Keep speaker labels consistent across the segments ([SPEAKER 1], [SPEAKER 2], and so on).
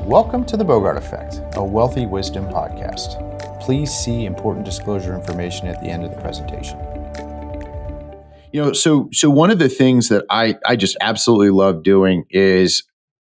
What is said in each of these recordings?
[SPEAKER 1] Welcome to the Bogart Effect, a wealthy wisdom podcast. Please see important disclosure information at the end of the presentation. So one of the things that I just absolutely love doing is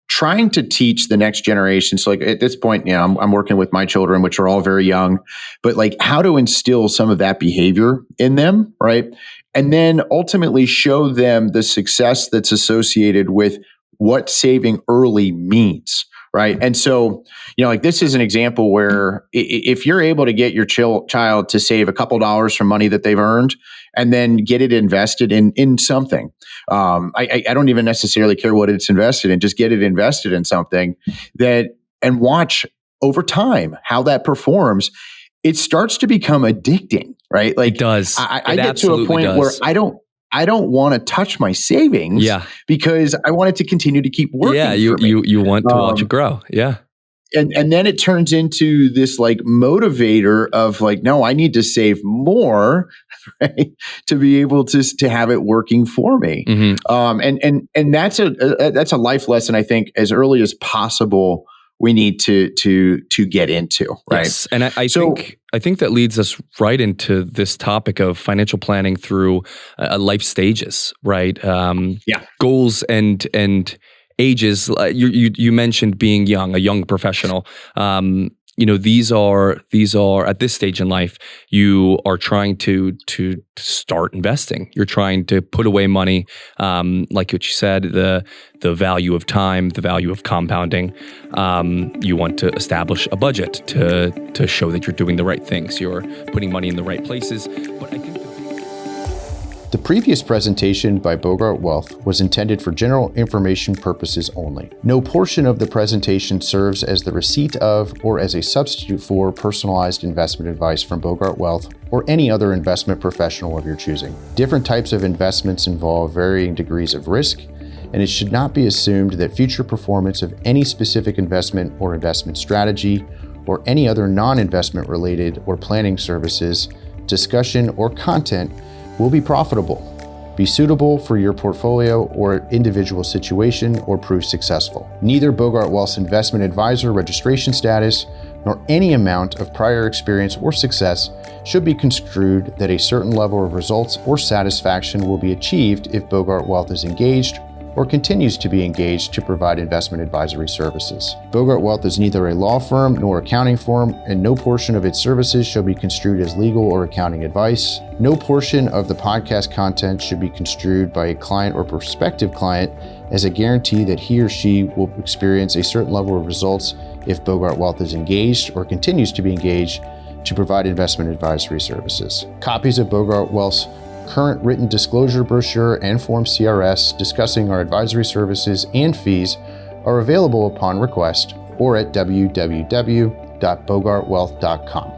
[SPEAKER 1] trying to teach the next generation. So like at this point, I'm working with my children, which are all very young, but like how to instill some of that behavior in them, right? And then ultimately show them the success that's associated with what saving early means. Right. And so, like this is an example where if you're able to get your child to save a couple dollars from money that they've earned and then get it invested in something, I don't even necessarily care what it's invested in, just get it invested in something and watch over time how that performs. It starts to become addicting, right? Like
[SPEAKER 2] it does.
[SPEAKER 1] I get to a point where I don't want to touch my savings because I want it to continue to keep working.
[SPEAKER 2] Yeah, you want to watch it grow. Yeah.
[SPEAKER 1] And then it turns into this like motivator of like, no, I need to save more, right, to be able to have it working for me. Mm-hmm. And that's a life lesson I think as early as possible we need to get into, right?
[SPEAKER 2] Yes. And I think that leads us right into this topic of financial planning through life stages, right? Goals and ages. You mentioned being young, a young professional. These are at this stage in life, you are trying to start investing. You're trying to put away money, like what you said, the value of time, the value of compounding. You want to establish a budget to show that you're doing the right things. You're putting money in the right places. But I think
[SPEAKER 1] the previous presentation by Bogart Wealth was intended for general information purposes only. No portion of the presentation serves as the receipt of or as a substitute for personalized investment advice from Bogart Wealth or any other investment professional of your choosing. Different types of investments involve varying degrees of risk, and it should not be assumed that future performance of any specific investment or investment strategy or any other non-investment related or planning services, discussion, or content will be profitable, be suitable for your portfolio or individual situation, or prove successful. Neither Bogart Wealth's investment advisor registration status nor any amount of prior experience or success should be construed that a certain level of results or satisfaction will be achieved if Bogart Wealth is engaged or continues to be engaged to provide investment advisory services. Bogart Wealth is neither a law firm nor accounting firm, and no portion of its services shall be construed as legal or accounting advice. No portion of the podcast content should be construed by a client or prospective client as a guarantee that he or she will experience a certain level of results if Bogart Wealth is engaged or continues to be engaged to provide investment advisory services. Copies of Bogart Wealth's current written disclosure brochure and Form CRS discussing our advisory services and fees are available upon request or at www.bogartwealth.com.